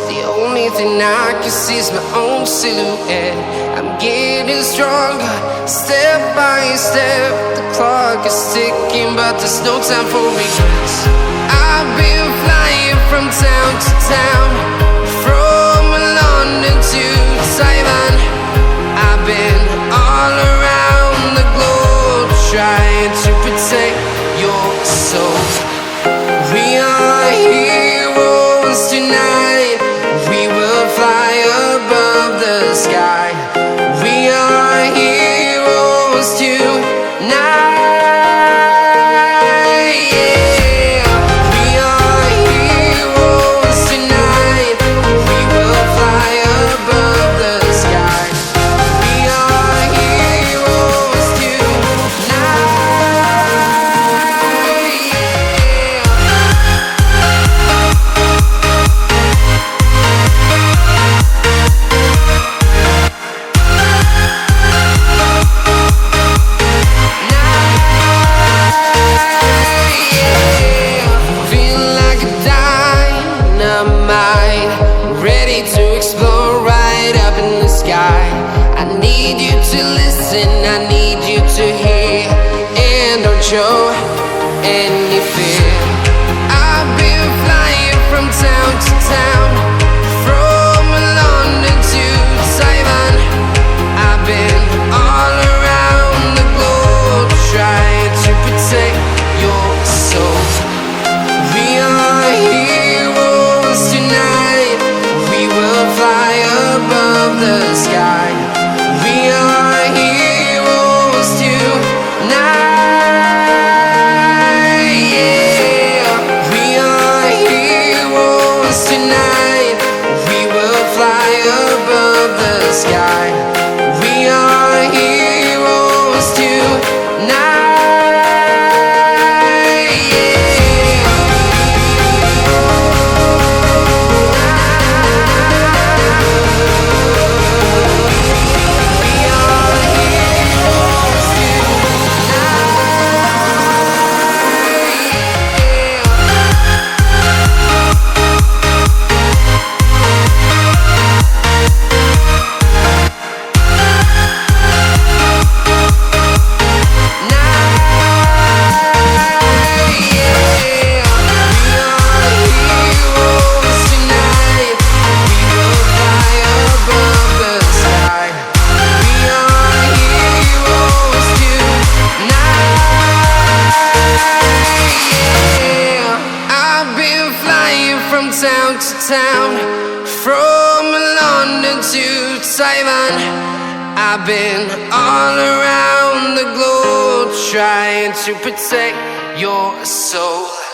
The only thing I can see is my own silhouette. I'm getting stronger, step by step. The clock is ticking, but there's no time for regrets. I've been flying from town to town, from London to Taiwan. I've been all around the globe, trying to protect your soul. We are heroes tonight. We will fly above the sky. We are heroes tonight. I need you to hear, and don't show any fear. I've been flying from town to town, from London to Taiwan. I've been all around the globe, trying to protect your soul. We are heroes tonight. We will fly above the sky. We are heroes tonight, yeah. We are heroes tonight. We will fly above the sky. We are heroes tonight, town to town, from London to Taiwan. I've been all around the globe, trying to protect your soul.